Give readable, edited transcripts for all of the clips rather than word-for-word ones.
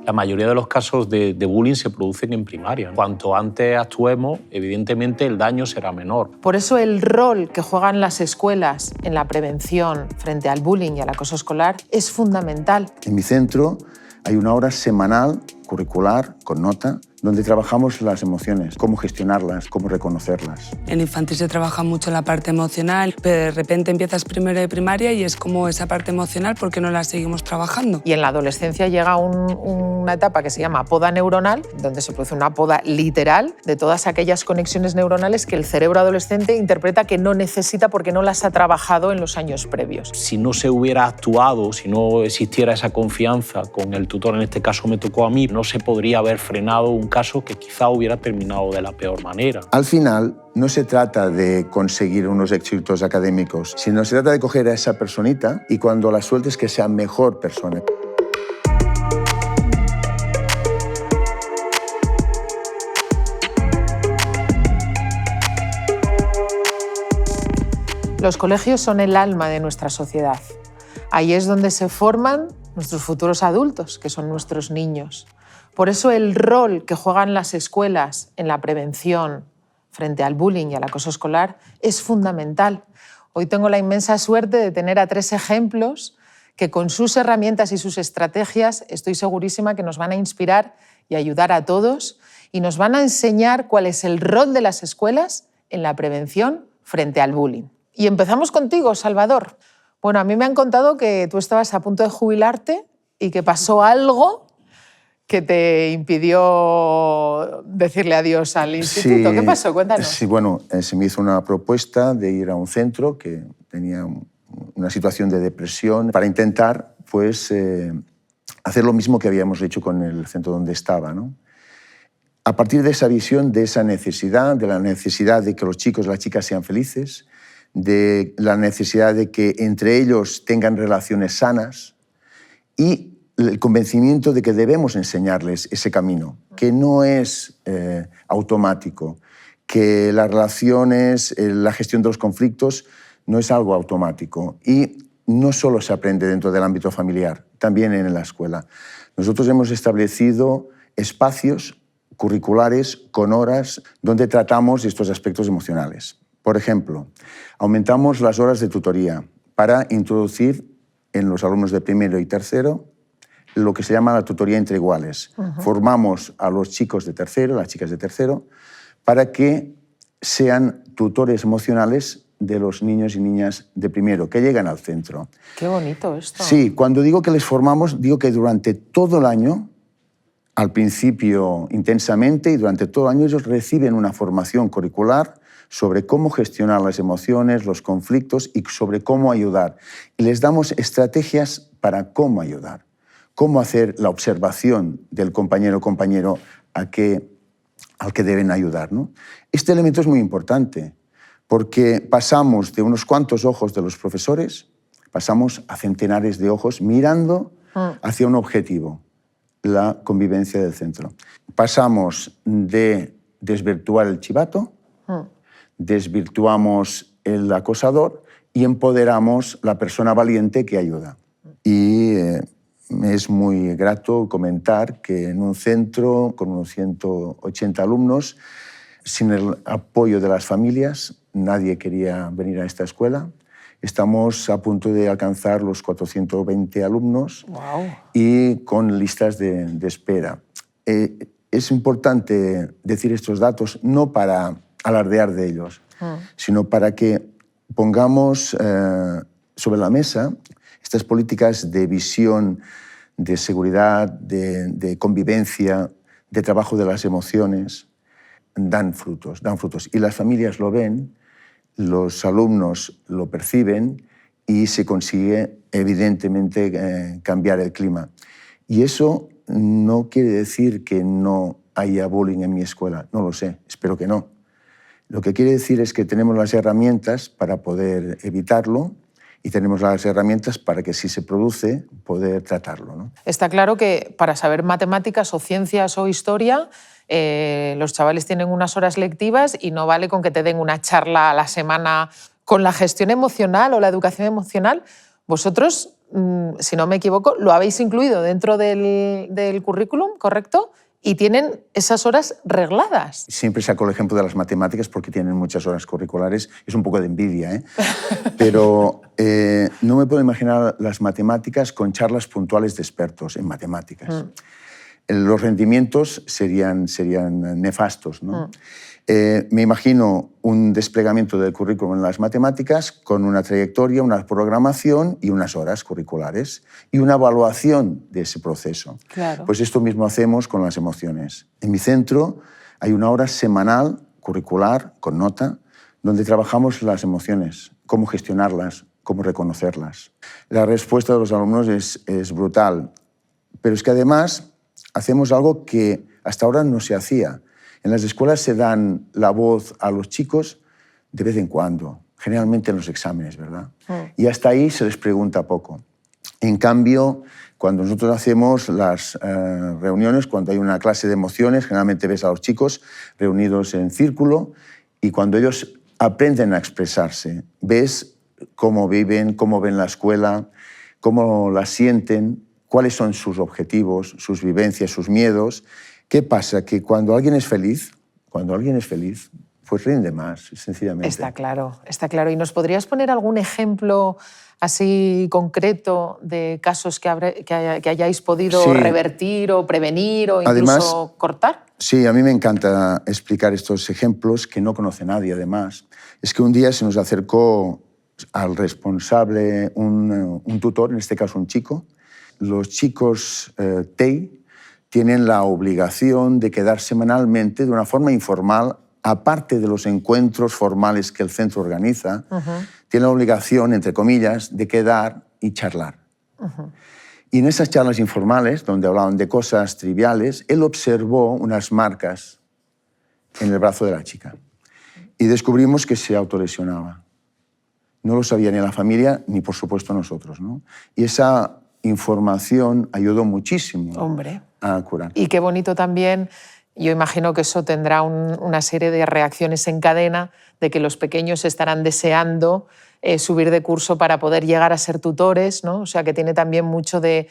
La mayoría de los casos de bullying se producen en primaria. Cuanto antes actuemos, evidentemente el daño será menor. Por eso el rol que juegan las escuelas en la prevención frente al bullying y al acoso escolar es fundamental. En mi centro hay una hora semanal curricular con nota donde trabajamos las emociones, cómo gestionarlas, cómo reconocerlas. En infantil se trabaja mucho la parte emocional, pero de repente empiezas primero de primaria y es como esa parte emocional, ¿por qué no la seguimos trabajando? Y en la adolescencia llega una etapa que se llama poda neuronal, donde se produce una poda literal de todas aquellas conexiones neuronales que el cerebro adolescente interpreta que no necesita porque no las ha trabajado en los años previos. Si no se hubiera actuado, si no existiera esa confianza con el tutor, en este caso me tocó a mí, no se podría haber frenado un caso que quizá hubiera terminado de la peor manera. Al final, no se trata de conseguir unos éxitos académicos, sino se trata de coger a esa personita y cuando la sueltes que sea mejor persona. Los colegios son el alma de nuestra sociedad. Ahí es donde se forman nuestros futuros adultos, que son nuestros niños. Por eso el rol que juegan las escuelas en la prevención frente al bullying y al acoso escolar es fundamental. Hoy tengo la inmensa suerte de tener a 3 ejemplos que con sus herramientas y sus estrategias estoy segurísima que nos van a inspirar y ayudar a todos y nos van a enseñar cuál es el rol de las escuelas en la prevención frente al bullying. Y empezamos contigo, Salvador. Bueno, a mí me han contado que tú estabas a punto de jubilarte y que pasó algo que te impidió decirle adiós al instituto. Sí, ¿Qué pasó? Cuéntanos. Sí, bueno, se me hizo una propuesta de ir a un centro que tenía una situación de depresión para intentar pues, hacer lo mismo que habíamos hecho con el centro donde estaba, ¿no? A partir de esa visión, de esa necesidad, de la necesidad de que los chicos y las chicas sean felices, de la necesidad de que entre ellos tengan relaciones sanas y el convencimiento de que debemos enseñarles ese camino, que no es automático, que las relaciones, la gestión de los conflictos no es algo automático y no solo se aprende dentro del ámbito familiar, también en la escuela. Nosotros hemos establecido espacios curriculares con horas donde tratamos estos aspectos emocionales. Por ejemplo, aumentamos las horas de tutoría para introducir en los alumnos de primero y tercero lo que se llama la tutoría entre iguales. Formamos a los chicos de tercero, las chicas de tercero, para que sean tutores emocionales de los niños y niñas de primero, que llegan al centro. Qué bonito esto. Sí, cuando digo que les formamos, digo que durante todo el año, al principio intensamente, y durante todo el año ellos reciben una formación curricular sobre cómo gestionar las emociones, los conflictos y sobre cómo ayudar. Y les damos estrategias para cómo ayudar. Cómo hacer la observación del compañero o compañero al que deben ayudar, ¿no? Este elemento es muy importante porque pasamos de unos cuantos ojos de los profesores, pasamos a centenares de ojos mirando hacia un objetivo, la convivencia del centro. Pasamos de desvirtuar el chivato, desvirtuamos el acosador y empoderamos la persona valiente que ayuda. Y es muy grato comentar que en un centro con unos 180 alumnos, sin el apoyo de las familias, nadie quería venir a esta escuela. Estamos a punto de alcanzar los 420 alumnos. Wow. Y con listas de espera. Es importante decir estos datos no para alardear de ellos, sino para que pongamos sobre la mesa estas políticas de visión, de seguridad, de convivencia, de trabajo de las emociones, dan frutos. Y las familias lo ven, los alumnos lo perciben y se consigue, evidentemente, cambiar el clima. Y eso no quiere decir que no haya bullying en mi escuela, no lo sé, espero que no. Lo que quiere decir es que tenemos las herramientas para poder evitarlo y tenemos las herramientas para que si se produce, poder tratarlo, ¿no? Está claro que para saber matemáticas o ciencias o historia, los chavales tienen unas horas lectivas y no vale con que te den una charla a la semana con la gestión emocional o la educación emocional. Vosotros si no me equivoco, lo habéis incluido dentro del currículum, ¿correcto? Y tienen esas horas regladas. Siempre saco el ejemplo de las matemáticas porque tienen muchas horas curriculares. Es un poco de envidia, ¿eh? Pero no me puedo imaginar las matemáticas con charlas puntuales de expertos en matemáticas. Los rendimientos serían nefastos, ¿no? Me imagino un desplegamiento del currículum en las matemáticas con una trayectoria, una programación y unas horas curriculares y una evaluación de ese proceso. Claro. Pues esto mismo hacemos con las emociones. En mi centro hay una hora semanal curricular con nota donde trabajamos las emociones, cómo gestionarlas, cómo reconocerlas. La respuesta de los alumnos es brutal, pero es que además hacemos algo que hasta ahora no se hacía. En las escuelas se dan la voz a los chicos de vez en cuando, generalmente en los exámenes, ¿verdad? Y hasta ahí se les pregunta poco. En cambio, cuando nosotros hacemos las reuniones, cuando hay una clase de emociones, generalmente ves a los chicos reunidos en círculo y cuando ellos aprenden a expresarse, ves cómo viven, cómo ven la escuela, cómo la sienten, cuáles son sus objetivos, sus vivencias, sus miedos. ¿Qué pasa? Que cuando alguien es feliz, pues rinde más, sencillamente. Está claro, está claro. ¿Y nos podrías poner algún ejemplo así concreto de casos que hayáis podido revertir o prevenir o incluso además, cortar? Sí, a mí me encanta explicar estos ejemplos que no conoce nadie, además. Es que un día se nos acercó al responsable un tutor, en este caso un chico. Los chicos TEI tienen la obligación de quedar semanalmente de una forma informal, aparte de los encuentros formales que el centro organiza, tienen la obligación, entre comillas, de quedar y charlar. Y en esas charlas informales, donde hablaban de cosas triviales, él observó unas marcas en el brazo de la chica y descubrimos que se autolesionaba. No lo sabía ni la familia ni, por supuesto, nosotros, ¿no? Y esa información ayudó muchísimo a curar. Y qué bonito también, yo imagino que eso tendrá una serie de reacciones en cadena, de que los pequeños estarán deseando subir de curso para poder llegar a ser tutores, ¿no? O sea, que tiene también mucho de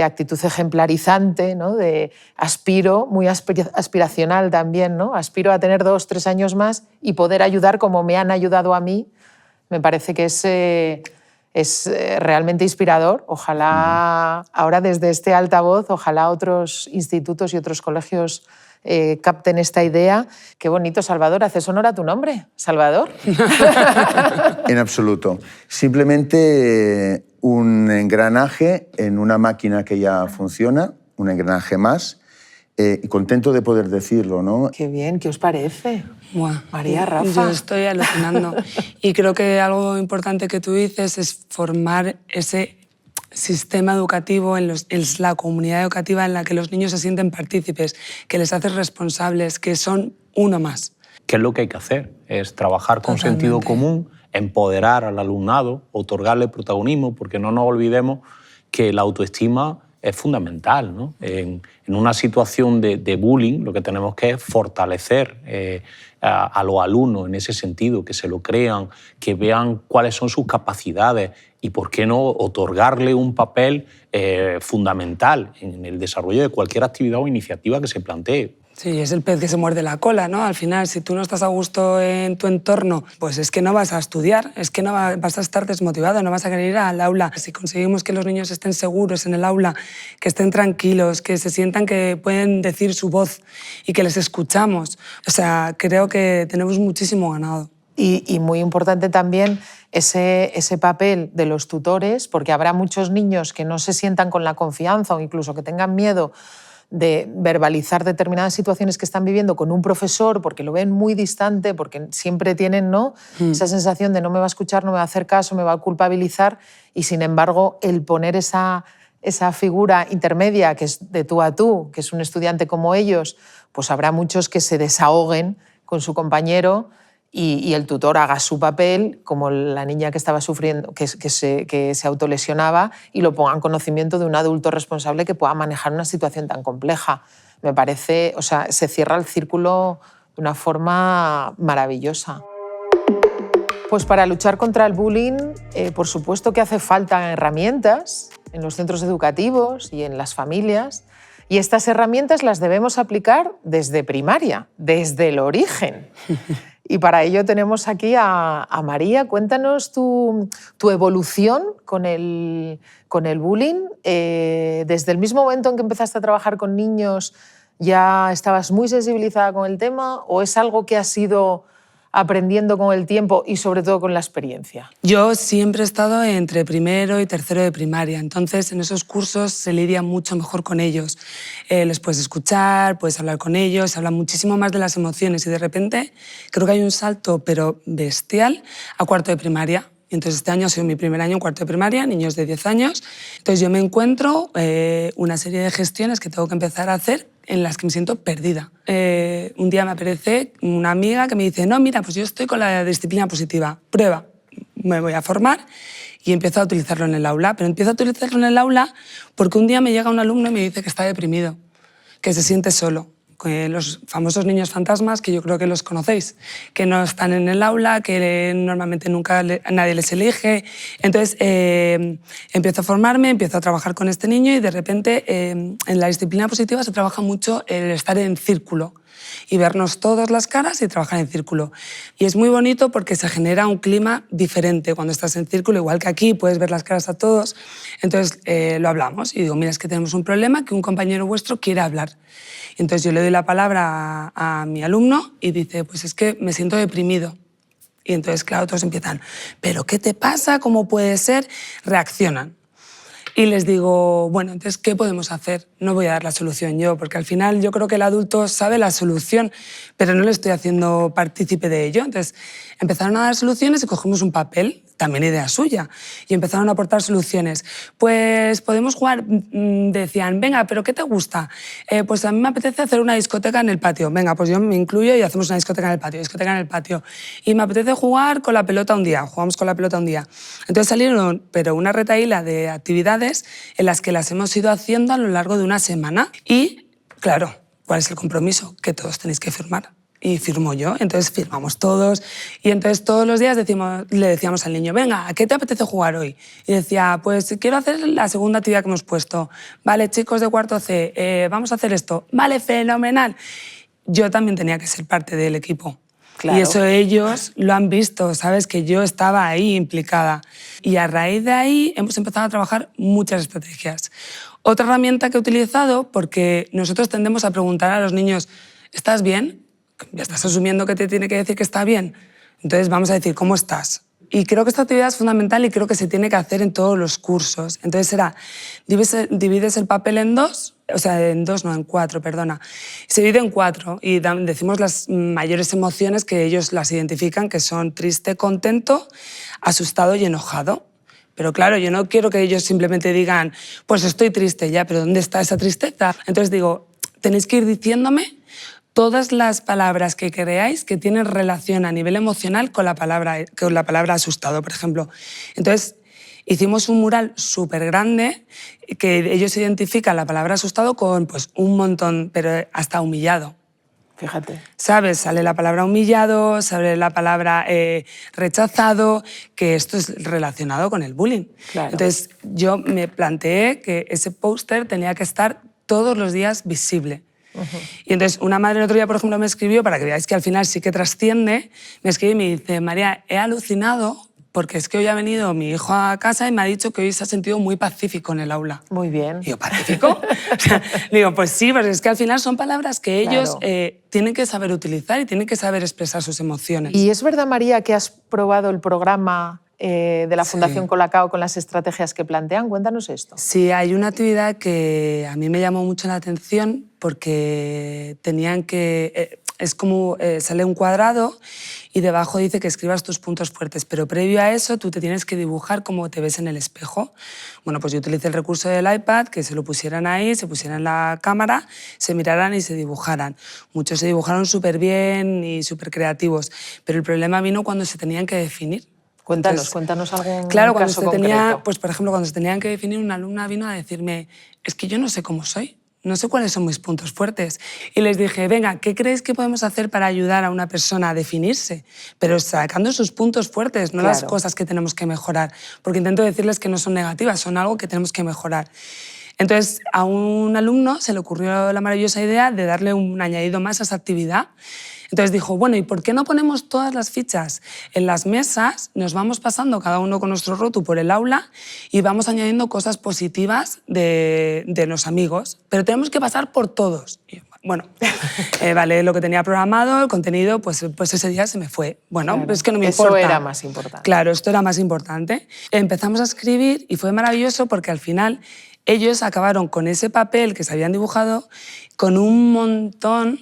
actitud ejemplarizante, ¿no? De aspiro, muy aspiracional también, ¿no? Aspiro a tener 2 o 3 años más y poder ayudar como me han ayudado a mí. Me parece que es realmente inspirador. Ojalá ahora desde este altavoz, ojalá otros institutos y otros colegios capten esta idea. Qué bonito, Salvador. ¿Haces honor a tu nombre, Salvador? En absoluto. Simplemente un engranaje en una máquina que ya funciona, un engranaje más, y contento de poder decirlo, ¿no? Qué bien, ¿qué os parece? Buah, María, Rafa. Yo estoy alucinando. Y creo que algo importante que tú dices es formar ese sistema educativo en la comunidad educativa en la que los niños se sienten partícipes, que les haces responsables, que son uno más. ¿Qué es lo que hay que hacer? Es trabajar con sentido común, empoderar al alumnado, otorgarle protagonismo, porque no nos olvidemos que la autoestima es fundamental, ¿no? En una situación de bullying lo que tenemos que es fortalecer a los alumnos en ese sentido, que se lo crean, que vean cuáles son sus capacidades y, por qué no, otorgarle un papel fundamental en el desarrollo de cualquier actividad o iniciativa que se plantee. Sí, es el pez que se muerde la cola, ¿no? Al final, si tú no estás a gusto en tu entorno, pues es que no vas a estudiar, es que no vas a estar desmotivado, no vas a querer ir al aula. Si conseguimos que los niños estén seguros en el aula, que estén tranquilos, que se sientan que pueden decir su voz y que les escuchamos, o sea, creo que tenemos muchísimo ganado. Y muy importante también ese papel de los tutores, porque habrá muchos niños que no se sientan con la confianza o incluso que tengan miedo de verbalizar determinadas situaciones que están viviendo con un profesor porque lo ven muy distante, porque siempre tienen, ¿no? Esa sensación de no me va a escuchar, no me va a hacer caso, me va a culpabilizar, y sin embargo el poner esa figura intermedia que es de tú a tú, que es un estudiante como ellos, pues habrá muchos que se desahoguen con su compañero y el tutor haga su papel, como la niña que estaba sufriendo, que se autolesionaba, y lo ponga en conocimiento de un adulto responsable que pueda manejar una situación tan compleja. Me parece, o sea, se cierra el círculo de una forma maravillosa. Pues para luchar contra el bullying, por supuesto que hace falta herramientas en los centros educativos y en las familias, y estas herramientas las debemos aplicar desde primaria, desde el origen. Y para ello tenemos aquí a María. Cuéntanos tu evolución con el bullying. Desde el mismo momento en que empezaste a trabajar con niños, ¿ya estabas muy sensibilizada con el tema o es algo que has ido aprendiendo con el tiempo y sobre todo con la experiencia? Yo siempre he estado entre primero y tercero de primaria, entonces en esos cursos se lidia mucho mejor con ellos. Les puedes escuchar, puedes hablar con ellos, se habla muchísimo más de las emociones y de repente creo que hay un salto, pero bestial, a cuarto de primaria. Entonces este año ha sido mi primer año en cuarto de primaria, niños de 10 años. Entonces yo me encuentro una serie de gestiones que tengo que empezar a hacer en las que me siento perdida. Un día me aparece una amiga que me dice, no, mira, pues yo estoy con la disciplina positiva, prueba, me voy a formar y empiezo a utilizarlo en el aula. Pero empiezo a utilizarlo en el aula porque un día me llega un alumno y me dice que está deprimido, que se siente solo. Los famosos niños fantasmas, que yo creo que los conocéis, que no están en el aula, que normalmente nunca nadie les elige. Entonces empiezo a formarme, empiezo a trabajar con este niño y de repente en la disciplina positiva se trabaja mucho el estar en círculo y vernos todas las caras y trabajar en círculo. Y es muy bonito porque se genera un clima diferente cuando estás en círculo, igual que aquí puedes ver las caras a todos. Entonces lo hablamos y digo, mira, es que tenemos un problema que un compañero vuestro quiere hablar. Entonces yo le doy la palabra a mi alumno y dice, pues es que me siento deprimido. Y entonces, claro, todos empiezan, ¿pero qué te pasa? ¿Cómo puede ser? Reaccionan. Y les digo, bueno, entonces, ¿qué podemos hacer? No voy a dar la solución yo, porque al final yo creo que el adulto sabe la solución, pero no le estoy haciendo partícipe de ello. Entonces, empezaron a dar soluciones y cogimos un papel, también idea suya, y empezaron a aportar soluciones. Pues podemos jugar, decían, venga, ¿pero qué te gusta? Pues a mí me apetece hacer una discoteca en el patio. Venga, pues yo me incluyo y hacemos una discoteca en el patio. Y me apetece jugar con la pelota un día, jugamos con la pelota un día. Entonces salieron, pero una retahíla de actividades en las que las hemos ido haciendo a lo largo de una semana. Y, claro, ¿cuál es el compromiso? Que todos tenéis que firmar. Y firmo yo, entonces firmamos todos. Y entonces todos los días le decíamos al niño, venga, ¿a qué te apetece jugar hoy? Y decía, pues quiero hacer la segunda actividad que hemos puesto. Vale, chicos de cuarto C, vamos a hacer esto. Vale, fenomenal. Yo también tenía que ser parte del equipo. Claro. Y eso ellos lo han visto, ¿sabes? Que yo estaba ahí implicada. Y a raíz de ahí hemos empezado a trabajar muchas estrategias. Otra herramienta que he utilizado, porque nosotros tendemos a preguntar a los niños, ¿estás bien? Ya estás asumiendo que te tiene que decir que está bien. Entonces vamos a decir, ¿cómo estás? Y creo que esta actividad es fundamental y creo que se tiene que hacer en todos los cursos. Entonces será, divides el papel en dos, o sea, en dos, no, en cuatro, perdona. Se divide en cuatro y decimos las mayores emociones que ellos las identifican, que son triste, contento, asustado y enojado. Pero claro, yo no quiero que ellos simplemente digan, pues estoy triste ya, pero ¿dónde está esa tristeza? Entonces digo, tenéis que ir diciéndome todas las palabras que creáis que tienen relación a nivel emocional con la palabra asustado, por ejemplo. Entonces, hicimos un mural súper grande que ellos identifican la palabra asustado con pues, un montón, pero hasta humillado. Fíjate. ¿Sabes? Sale la palabra humillado, sale la palabra rechazado, que esto es relacionado con el bullying. Claro. Entonces, yo me planteé que ese póster tenía que estar todos los días visible. Y entonces una madre el otro día, por ejemplo, me escribió, para que veáis que al final sí que trasciende, me escribe y me dice, María, he alucinado porque es que hoy ha venido mi hijo a casa y me ha dicho que hoy se ha sentido muy pacífico en el aula. Muy bien. Y yo, ¿pacífico? O sea, digo, pues sí, pero es que al final son palabras que ellos tienen que saber utilizar y tienen que saber expresar sus emociones. ¿Y es verdad, María, que has probado el programa de la Fundación Colacao con las estrategias que plantean? Cuéntanos esto. Sí, hay una actividad que a mí me llamó mucho la atención porque tenían que... es como sale un cuadrado y debajo dice que escribas tus puntos fuertes, pero previo a eso tú te tienes que dibujar como te ves en el espejo. Bueno, pues yo utilicé el recurso del iPad, que se lo pusieran ahí, se pusieran la cámara, se miraran y se dibujaran. Muchos se dibujaron súper bien y súper creativos, pero el problema vino cuando se tenían que definir. Cuéntanos algún claro, cuando caso se concreto. Pues por ejemplo, cuando se tenían que definir, una alumna vino a decirme, es que yo no sé cómo soy. no sé cuáles son mis puntos fuertes. Y les dije, venga, ¿qué creéis que podemos hacer para ayudar a una persona a definirse? Pero sacando sus puntos fuertes, no las cosas que tenemos que mejorar. Porque intento decirles que no son negativas, son algo que tenemos que mejorar. Entonces, a un alumno se le ocurrió la maravillosa idea de darle un añadido más a esa actividad. Entonces dijo, bueno, ¿y por qué no ponemos todas las fichas en las mesas? Nos vamos pasando cada uno con nuestro rotu por el aula y vamos añadiendo cosas positivas de los amigos, pero tenemos que pasar por todos. Y, bueno, vale, lo que tenía programado, el contenido, pues ese día se me fue. Bueno, claro, es que no me importa. Eso era más importante. Claro, esto era más importante. Empezamos a escribir y fue maravilloso porque al final ellos acabaron con ese papel que se habían dibujado con un montón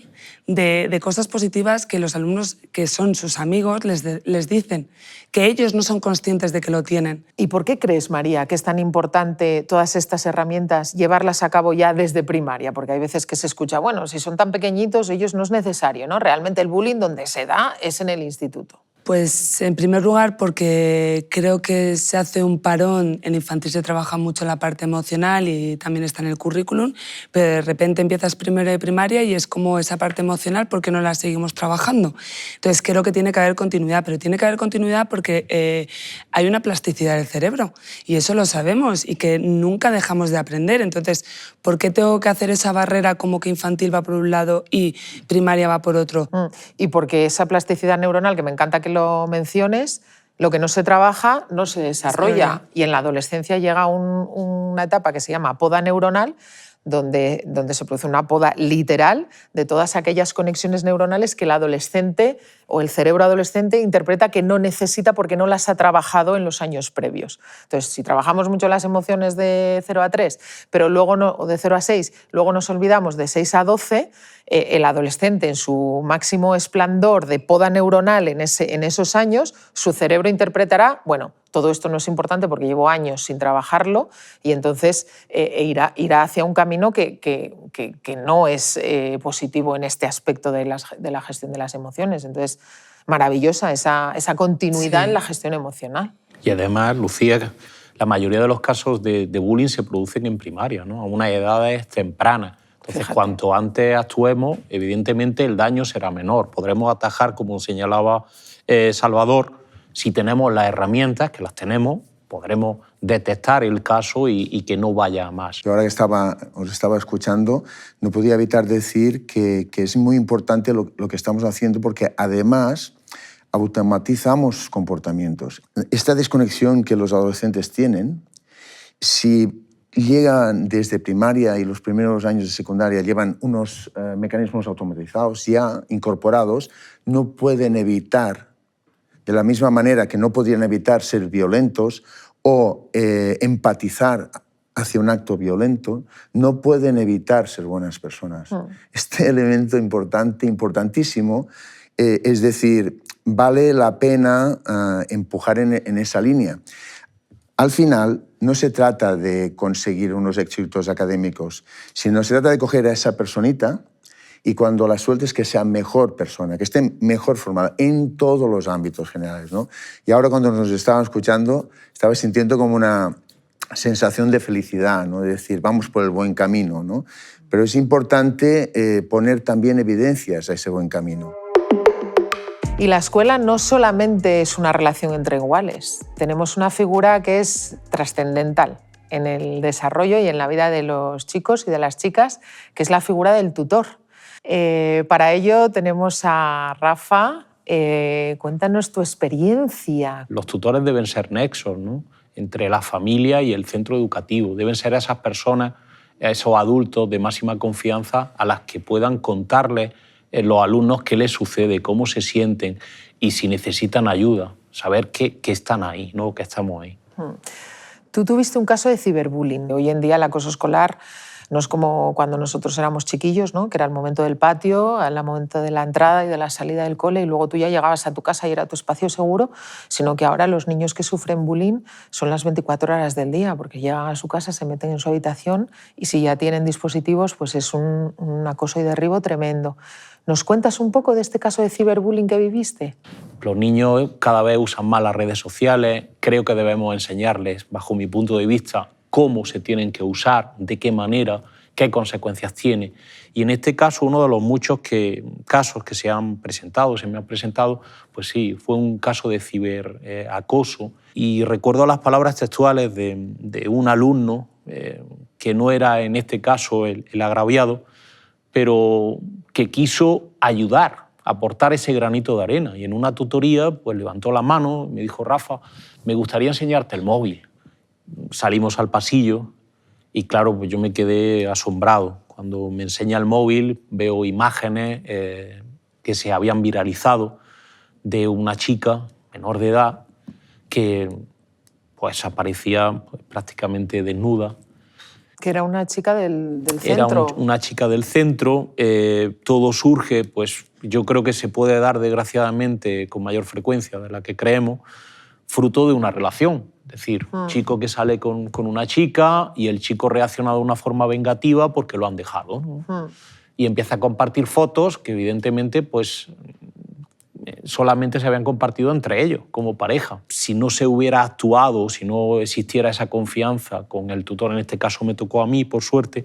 de cosas positivas que los alumnos, que son sus amigos, les dicen, que ellos no son conscientes de que lo tienen. ¿Y por qué crees, María, que es tan importante todas estas herramientas llevarlas a cabo ya desde primaria? Porque hay veces que se escucha, bueno, si son tan pequeñitos, ellos no es necesario, ¿no? Realmente el bullying donde se da es en el instituto. Pues en primer lugar porque creo que se hace un parón, en infantil se trabaja mucho la parte emocional y también está en el currículum, pero de repente empiezas primero de primaria y es como esa parte emocional, ¿por qué no la seguimos trabajando? Entonces creo que tiene que haber continuidad, pero tiene que haber continuidad porque hay una plasticidad del cerebro y eso lo sabemos y que nunca dejamos de aprender. Entonces, ¿por qué tengo que hacer esa barrera como que infantil va por un lado y primaria va por otro? Y porque esa plasticidad neuronal, que me encanta que lo menciones, lo que no se trabaja no se desarrolla. Y en la adolescencia llega una etapa que se llama poda neuronal, donde se produce una poda literal de todas aquellas conexiones neuronales que el adolescente o el cerebro adolescente interpreta que no necesita porque no las ha trabajado en los años previos. Entonces, si trabajamos mucho las emociones de 0 a 3, pero luego no, o de 0 a 6, luego nos olvidamos de 6 a 12, el adolescente en su máximo esplendor de poda neuronal en esos años, su cerebro interpretará, bueno, todo esto no es importante porque llevo años sin trabajarlo y entonces irá hacia un camino que no es positivo en este aspecto de la gestión de las emociones. Entonces, maravillosa esa continuidad en la gestión emocional. Y además, Lucía, la mayoría de los casos de bullying se producen en primaria, ¿no? A unas edades tempranas. Entonces, Fíjate. cuanto antes actuemos, evidentemente el daño será menor. Podremos atajar, como señalaba Salvador, si tenemos las herramientas, que las tenemos, podremos detectar el caso y que no vaya a más. Yo ahora que os estaba escuchando, no podía evitar decir que es muy importante lo que estamos haciendo porque además automatizamos comportamientos. Esta desconexión que los adolescentes tienen, si llegan desde primaria y los primeros años de secundaria llevan unos mecanismos automatizados ya incorporados, no pueden evitar, de la misma manera que no podrían evitar ser violentos o empatizar hacia un acto violento, no pueden evitar ser buenas personas. Este elemento importante, importantísimo, es decir, vale la pena empujar en esa línea. Al final, no se trata de conseguir unos éxitos académicos, sino se trata de coger a esa personita y cuando la sueltes que sea mejor persona, que esté mejor formada en todos los ámbitos generales, ¿no? Y ahora cuando nos estaban escuchando, estaba sintiendo como una sensación de felicidad, ¿no? De decir, vamos por el buen camino, ¿no? Pero es importante poner también evidencias a ese buen camino. Y la escuela no solamente es una relación entre iguales, tenemos una figura que es trascendental en el desarrollo y en la vida de los chicos y de las chicas, que es la figura del tutor. Para ello tenemos a Rafa. Cuéntanos tu experiencia. Los tutores deben ser nexos, ¿no? Entre la familia y el centro educativo. Deben ser esas personas, esos adultos de máxima confianza a las que puedan contarles los alumnos qué les sucede, cómo se sienten y si necesitan ayuda, saber que están ahí, ¿no? Que estamos ahí. Tú tuviste un caso de ciberbullying. Hoy en día el acoso escolar no es como cuando nosotros éramos chiquillos, ¿no? Que era el momento del patio, el momento de la entrada y de la salida del cole y luego tú ya llegabas a tu casa y era tu espacio seguro, sino que ahora los niños que sufren bullying son las 24 horas del día porque llegan a su casa, se meten en su habitación y si ya tienen dispositivos pues es un acoso y derribo tremendo. ¿Nos cuentas un poco de este caso de ciberbullying que viviste? Los niños cada vez usan más las redes sociales. Creo que debemos enseñarles, bajo mi punto de vista, cómo se tienen que usar, de qué manera, qué consecuencias tiene. Y en este caso, uno de los muchos casos que se me han presentado, pues sí, fue un caso de ciberacoso. Y recuerdo las palabras textuales de un alumno, que no era en este caso el agraviado, pero que quiso ayudar, aportar ese granito de arena. Y en una tutoría pues levantó la mano y me dijo: Rafa, me gustaría enseñarte el móvil. Salimos al pasillo y claro, pues yo me quedé asombrado. Cuando me enseña el móvil veo imágenes que se habían viralizado de una chica menor de edad que pues aparecía pues, prácticamente desnuda. Que era una chica del Era centro. una chica del centro. Todo surge, pues yo creo que se puede dar desgraciadamente con mayor frecuencia de la que creemos, fruto de una relación. Es decir, un chico que sale con una chica y el chico reacciona de una forma vengativa porque lo han dejado, ¿no? Y empieza a compartir fotos que evidentemente pues, solamente se habían compartido entre ellos, como pareja. Si no se hubiera actuado, si no existiera esa confianza con el tutor, en este caso me tocó a mí, por suerte,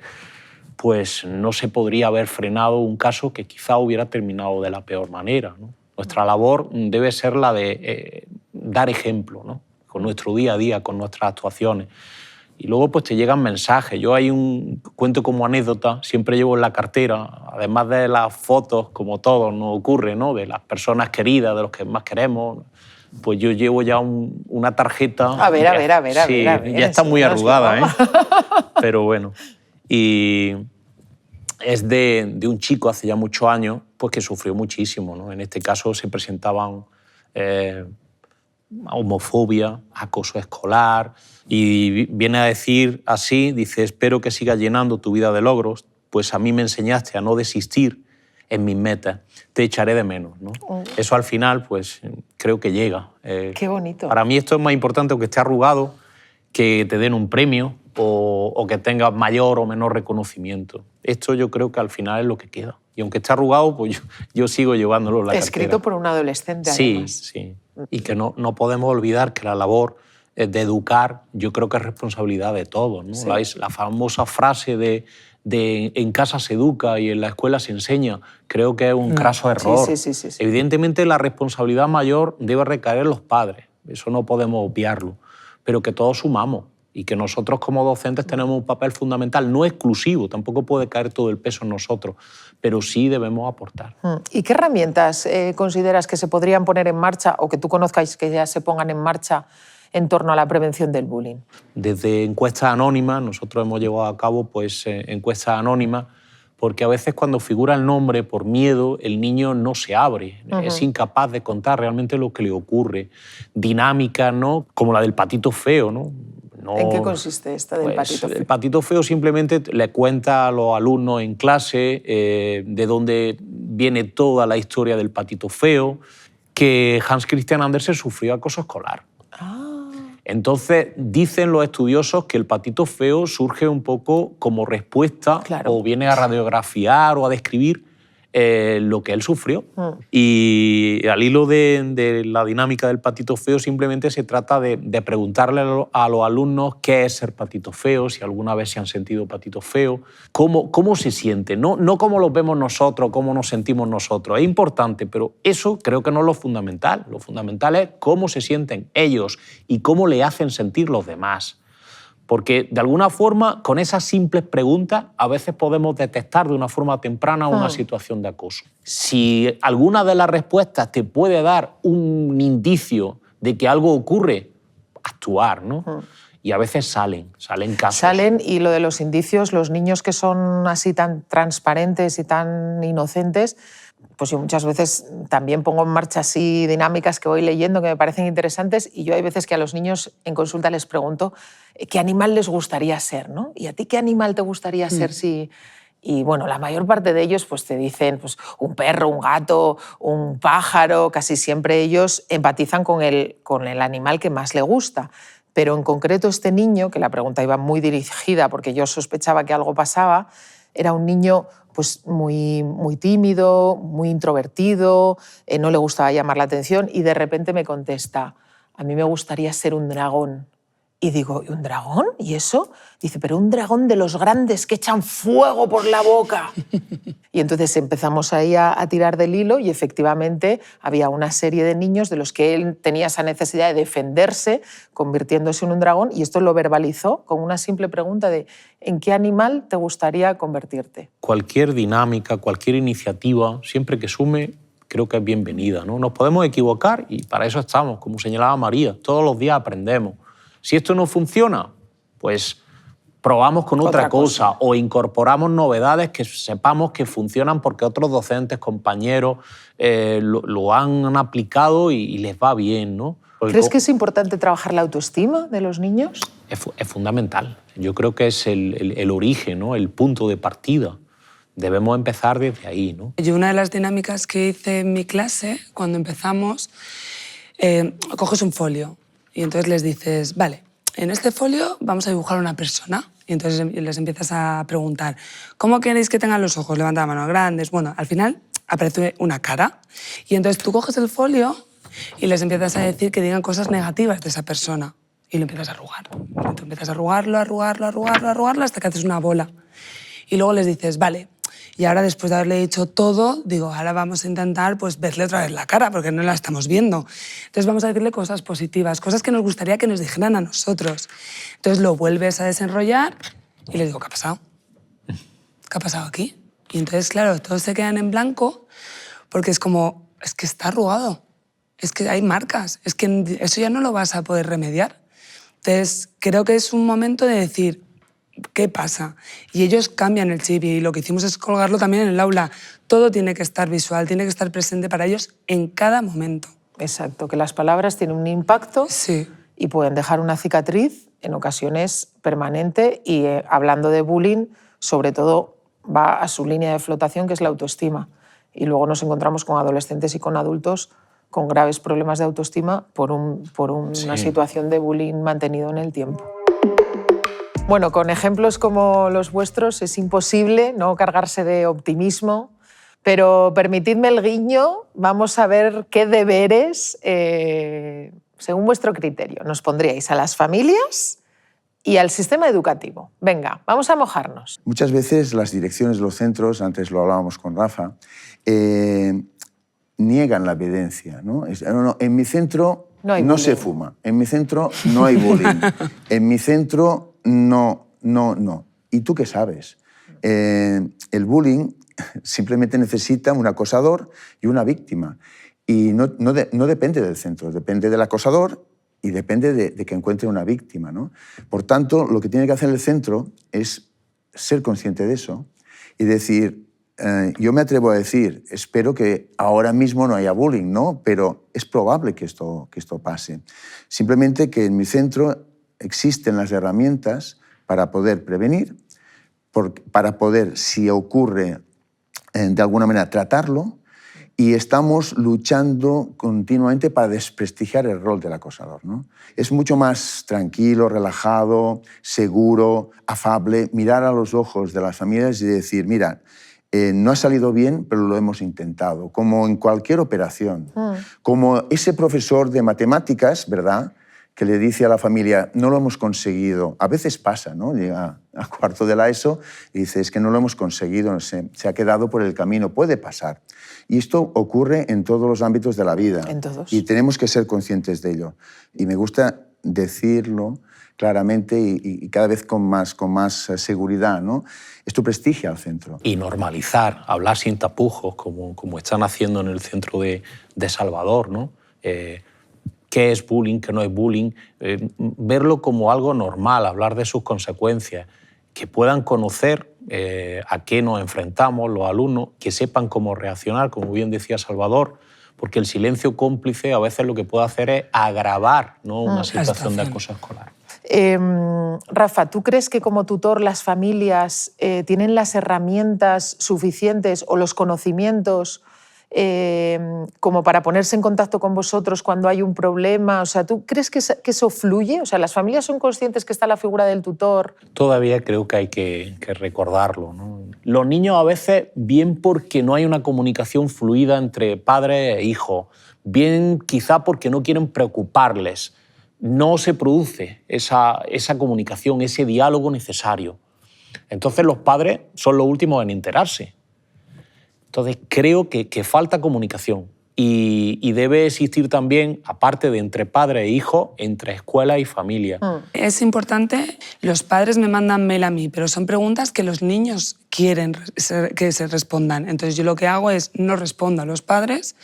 pues no se podría haber frenado un caso que quizá hubiera terminado de la peor manera, ¿no? Nuestra labor debe ser la de dar ejemplo, ¿no? Con nuestro día a día, con nuestras actuaciones. Y luego pues te llegan mensajes. Yo cuento como anécdota, siempre llevo en la cartera, además de las fotos, como todo nos ocurre, ¿no? De las personas queridas, de los que más queremos, pues yo llevo ya una tarjeta. A ver. Sí, ya está muy arrugada, ¿eh? Pero bueno. Y es de un chico hace ya muchos años pues, que sufrió muchísimo, ¿no? En este caso se presentaban homofobia, acoso escolar, y viene a decir así, dice: espero que sigas llenando tu vida de logros, pues a mí me enseñaste a no desistir en mis metas, te echaré de menos, ¿no? Eso al final pues creo que llega. Qué bonito. Para mí esto es más importante, aunque esté arrugado, que te den un premio o que tengas mayor o menor reconocimiento. Esto yo creo que al final es lo que queda. Y aunque esté arrugado, pues yo sigo llevándolo en la cartera. Escrito por un adolescente, además. Sí. Y que no podemos olvidar que la labor de educar, yo creo que es responsabilidad de todos, ¿no? Sí. La famosa frase de en casa se educa y en la escuela se enseña, creo que es un craso error. Sí. Evidentemente la responsabilidad mayor debe recaer en los padres, eso no podemos obviarlo, pero que todos sumamos y que nosotros como docentes tenemos un papel fundamental, no exclusivo, tampoco puede caer todo el peso en nosotros, pero sí debemos aportar. ¿Y qué herramientas consideras que se podrían poner en marcha o que tú conozcáis que ya se pongan en marcha en torno a la prevención del bullying? Desde encuestas anónimas, nosotros hemos llevado a cabo pues, encuestas anónimas, porque a veces cuando figura el nombre, por miedo, el niño no se abre, es incapaz de contar realmente lo que le ocurre. Dinámicas, ¿no? Como la del patito feo, ¿no? ¿En qué consiste esta del patito feo? El patito feo simplemente le cuenta a los alumnos en clase de dónde viene toda la historia del patito feo, que Hans Christian Andersen sufrió acoso escolar. Entonces, dicen los estudiosos que el patito feo surge un poco como respuesta, o viene a radiografiar o a describir lo que él sufrió. Y al hilo de la dinámica del patito feo, simplemente se trata de preguntarle a los alumnos qué es ser patito feo, si alguna vez se han sentido patito feo, cómo se siente, no cómo los vemos nosotros, cómo nos sentimos nosotros. Es importante, pero eso creo que no es lo fundamental. Lo fundamental es cómo se sienten ellos y cómo le hacen sentir los demás. Porque, de alguna forma, con esas simples preguntas, a veces podemos detectar de una forma temprana una situación de acoso. Si alguna de las respuestas te puede dar un indicio de que algo ocurre, actuar, ¿no? Y a veces salen casos. Salen, y lo de los indicios, los niños que son así tan transparentes y tan inocentes, pues yo muchas veces también pongo en marcha así dinámicas que voy leyendo que me parecen interesantes, y yo hay veces que a los niños en consulta les pregunto qué animal les gustaría ser, ¿no? ¿Y a ti qué animal te gustaría ser si...? Y bueno, la mayor parte de ellos pues, te dicen pues, un perro, un gato, un pájaro. Casi siempre ellos empatizan con el animal que más le gusta. Pero en concreto este niño, que la pregunta iba muy dirigida porque yo sospechaba que algo pasaba, era un niño pues, muy tímido, muy introvertido, no le gustaba llamar la atención, y de repente me contesta: a mí me gustaría ser un dragón. Y digo, ¿y un dragón? ¿Y eso? Dice, pero un dragón de los grandes que echan fuego por la boca. Y entonces empezamos ahí a tirar del hilo y efectivamente había una serie de niños de los que él tenía esa necesidad de defenderse, convirtiéndose en un dragón, y esto lo verbalizó con una simple pregunta de ¿en qué animal te gustaría convertirte? Cualquier dinámica, cualquier iniciativa, siempre que sume, creo que es bienvenida, ¿no? Nos podemos equivocar y para eso estamos, como señalaba María, todos los días aprendemos. Si esto no funciona, pues probamos con otra cosa o incorporamos novedades que sepamos que funcionan porque otros docentes, compañeros lo han aplicado y les va bien, ¿no? ¿Crees que es importante trabajar la autoestima de los niños? Es fundamental. Yo creo que es el origen, ¿no? El punto de partida. Debemos empezar desde ahí, ¿no? Yo una de las dinámicas que hice en mi clase, cuando empezamos, coges un folio y entonces les dices, vale, en este folio vamos a dibujar a una persona. Y entonces les empiezas a preguntar, ¿cómo queréis que tengan los ojos? Levanta la mano, grandes. Bueno, al final aparece una cara. Y entonces tú coges el folio y les empiezas a decir que digan cosas negativas de esa persona. Y lo empiezas a arrugar. Y tú empiezas a arrugarlo hasta que haces una bola. Y luego les dices, vale, y ahora después de haberle dicho todo, digo, ahora vamos a intentar pues, verle otra vez la cara, porque no la estamos viendo. Entonces vamos a decirle cosas positivas, cosas que nos gustaría que nos dijeran a nosotros. Entonces lo vuelves a desenrollar y les digo, ¿qué ha pasado? ¿Qué ha pasado aquí? Y entonces, claro, todos se quedan en blanco porque es como, es que está arrugado, es que hay marcas, es que eso ya no lo vas a poder remediar. Entonces creo que es un momento de decir, ¿qué pasa? Y ellos cambian el chip y lo que hicimos es colgarlo también en el aula. Todo tiene que estar visual, tiene que estar presente para ellos en cada momento. Exacto, que las palabras tienen un impacto sí. Y pueden dejar una cicatriz, en ocasiones permanente, y hablando de bullying, sobre todo va a su línea de flotación, que es la autoestima. Y luego nos encontramos con adolescentes y con adultos con graves problemas de autoestima por una situación de bullying mantenido en el tiempo. Bueno, con ejemplos como los vuestros es imposible no cargarse de optimismo, pero permitidme el guiño, vamos a ver qué deberes, según vuestro criterio, nos pondríais a las familias y al sistema educativo. Venga, vamos a mojarnos. Muchas veces las direcciones de los centros, antes lo hablábamos con Rafa, niegan la evidencia, ¿no? No, en mi centro no se fuma, en mi centro no hay bullying, en mi centro no. ¿Y tú qué sabes? El bullying simplemente necesita un acosador y una víctima. Y no depende del centro, depende del acosador y depende de que encuentre una víctima, ¿no? Por tanto, lo que tiene que hacer el centro es ser consciente de eso y decir, yo me atrevo a decir, espero que ahora mismo no haya bullying, ¿no? Pero es probable que esto pase. Simplemente que en mi centro existen las herramientas para poder prevenir, para poder, si ocurre, de alguna manera tratarlo, y estamos luchando continuamente para desprestigiar el rol del acosador, ¿no? Es mucho más tranquilo, relajado, seguro, afable, mirar a los ojos de las familias y decir, mira, no ha salido bien, pero lo hemos intentado, como en cualquier operación. Como ese profesor de matemáticas, ¿verdad?, que le dice a la familia, no lo hemos conseguido. A veces pasa, ¿no? Llega a cuarto de la ESO y dice, es que no lo hemos conseguido, se ha quedado por el camino. Puede pasar. Y esto ocurre en todos los ámbitos de la vida. En todos. Y tenemos que ser conscientes de ello. Y me gusta decirlo claramente y cada vez con más seguridad, ¿no? Esto prestigia al centro. Y normalizar, hablar sin tapujos, como están haciendo en el centro de Salvador, ¿no? Qué es bullying, qué no es bullying, verlo como algo normal, hablar de sus consecuencias, que puedan conocer a qué nos enfrentamos los alumnos, que sepan cómo reaccionar, como bien decía Salvador, porque el silencio cómplice a veces lo que puede hacer es agravar, ¿no?, una situación de acoso escolar. Rafa, ¿tú crees que como tutor las familias tienen las herramientas suficientes o los conocimientos como para ponerse en contacto con vosotros cuando hay un problema? O sea, ¿tú crees que eso fluye? O sea, ¿las familias son conscientes que está la figura del tutor? Todavía creo que hay que recordarlo, ¿no? Los niños a veces, bien porque no hay una comunicación fluida entre padre e hijo, bien quizá porque no quieren preocuparles, no se produce esa comunicación, ese diálogo necesario. Entonces los padres son los últimos en enterarse. Entonces creo que falta comunicación y debe existir también, aparte de entre padre e hijo, entre escuela y familia. Es importante, los padres me mandan mail a mí, pero son preguntas que los niños quieren que se respondan. Entonces yo lo que hago es no respondo a los padres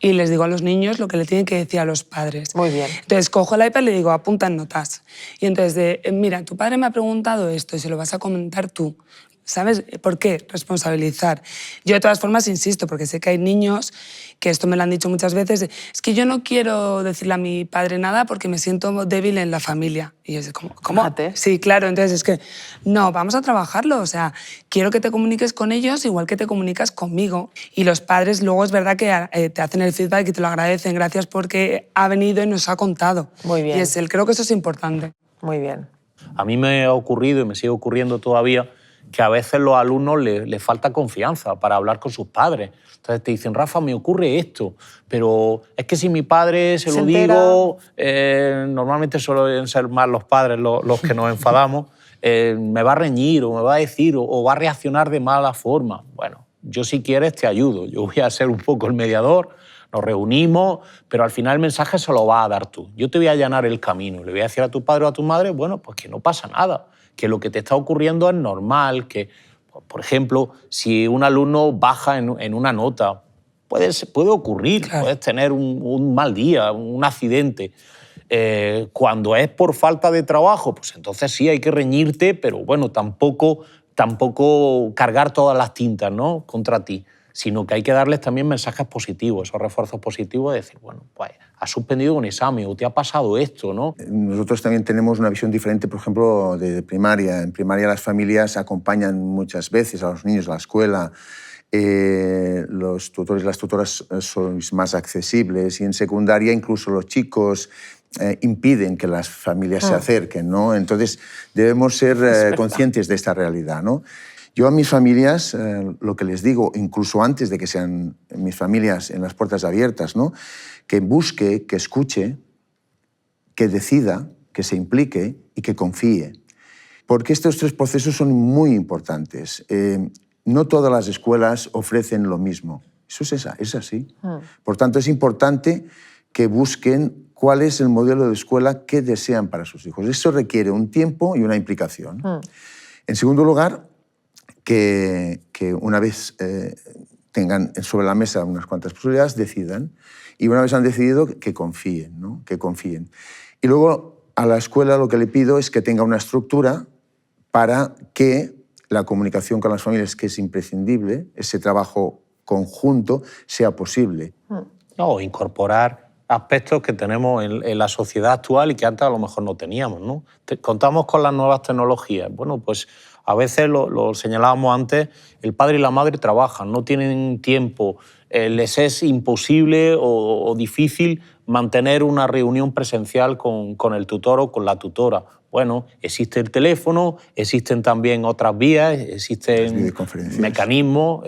y les digo a los niños lo que le tienen que decir a los padres. Muy bien. Entonces cojo el iPad y le digo, apunta en notas. Y entonces, mira, tu padre me ha preguntado esto y se lo vas a comentar tú. ¿Sabes? ¿Por qué? Responsabilizar. Yo de todas formas insisto, porque sé que hay niños que esto me lo han dicho muchas veces, es que yo no quiero decirle a mi padre nada porque me siento débil en la familia. Y yo sé, ¿cómo? Fíjate. Sí, claro, entonces es que, no, vamos a trabajarlo, o sea, quiero que te comuniques con ellos igual que te comunicas conmigo. Y los padres luego es verdad que te hacen el feedback y te lo agradecen, gracias porque ha venido y nos ha contado. Muy bien. Y creo que eso es importante. Muy bien. A mí me ha ocurrido y me sigue ocurriendo todavía que a veces los alumnos les falta confianza para hablar con sus padres. Entonces te dicen, Rafa, me ocurre esto, pero es que si mi padre se lo digo, normalmente suelen ser más los padres los que nos enfadamos, me va a reñir o me va a decir o va a reaccionar de mala forma. Bueno, yo si quieres te ayudo, yo voy a ser un poco el mediador, nos reunimos, pero al final el mensaje se lo vas a dar tú. Yo te voy a allanar el camino, le voy a decir a tu padre o a tu madre, bueno, pues que no pasa nada, que lo que te está ocurriendo es normal, que, por ejemplo, si un alumno baja en una nota, puede ocurrir, claro. Puedes tener un mal día, un accidente. Cuando es por falta de trabajo, pues entonces sí hay que reñirte, pero bueno, tampoco cargar todas las tintas, ¿no?, contra ti, sino que hay que darles también mensajes positivos, esos refuerzos positivos, de decir, bueno, pues has suspendido un examen o te ha pasado esto, ¿no? Nosotros también tenemos una visión diferente, por ejemplo, de primaria. En primaria las familias acompañan muchas veces a los niños a la escuela, los tutores y las tutoras son más accesibles, y en secundaria incluso los chicos impiden que las familias se acerquen, ¿no? Entonces debemos ser conscientes de esta realidad, ¿no? Yo a mis familias lo que les digo, incluso antes de que sean mis familias en las puertas abiertas, ¿no?, que busque, que escuche, que decida, que se implique y que confíe. Porque estos tres procesos son muy importantes. No todas las escuelas ofrecen lo mismo. Eso es así. Por tanto, es importante que busquen cuál es el modelo de escuela que desean para sus hijos. Eso requiere un tiempo y una implicación. En segundo lugar, que una vez tengan sobre la mesa unas cuantas posibilidades, decidan. Y una vez han decidido, que confíen, ¿no?, que confíen. Y luego a la escuela lo que le pido es que tenga una estructura para que la comunicación con las familias, que es imprescindible, ese trabajo conjunto, sea posible. No, incorporar aspectos que tenemos en la sociedad actual y que antes a lo mejor no teníamos, ¿no? Contamos con las nuevas tecnologías. Bueno, pues a veces, lo señalábamos antes, el padre y la madre trabajan, no tienen tiempo, les es imposible o difícil mantener una reunión presencial con el tutor o con la tutora. Bueno, existe el teléfono, existen también otras vías, existen mecanismos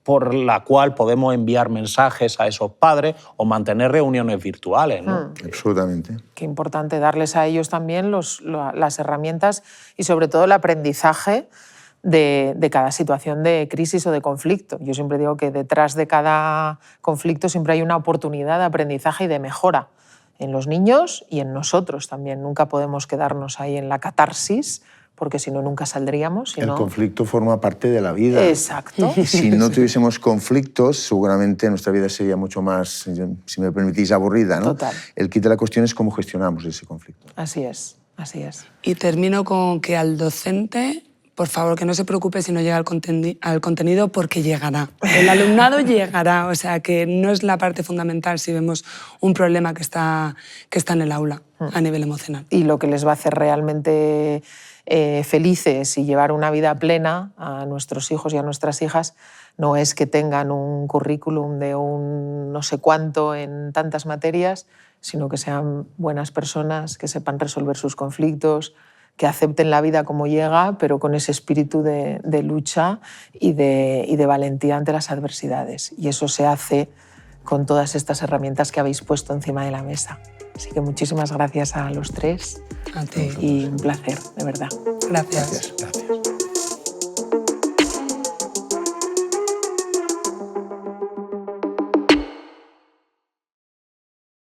por la cual podemos enviar mensajes a esos padres o mantener reuniones virtuales, ¿no? Absolutamente. Qué importante darles a ellos también las herramientas y sobre todo el aprendizaje de cada situación de crisis o de conflicto. Yo siempre digo que detrás de cada conflicto siempre hay una oportunidad de aprendizaje y de mejora en los niños y en nosotros también. Nunca podemos quedarnos ahí en la catarsis, porque si no, nunca saldríamos. El conflicto forma parte de la vida. Exacto. Si no tuviésemos conflictos, seguramente nuestra vida sería mucho más, si me permitís, aburrida, ¿no? Total. El kit de la cuestión es cómo gestionamos ese conflicto. Así es, así es. Y termino con que al docente, por favor, que no se preocupe si no llega al contenido, porque llegará. El alumnado llegará, o sea, que no es la parte fundamental si vemos un problema que está en el aula a nivel emocional. Y lo que les va a hacer realmente felices y llevar una vida plena a nuestros hijos y a nuestras hijas no es que tengan un currículum de un no sé cuánto en tantas materias, sino que sean buenas personas, que sepan resolver sus conflictos, que acepten la vida como llega, pero con ese espíritu de lucha y de valentía ante las adversidades. Y eso se hace con todas estas herramientas que habéis puesto encima de la mesa. Así que muchísimas gracias a los tres A ti. y un placer, de verdad. Gracias. Gracias.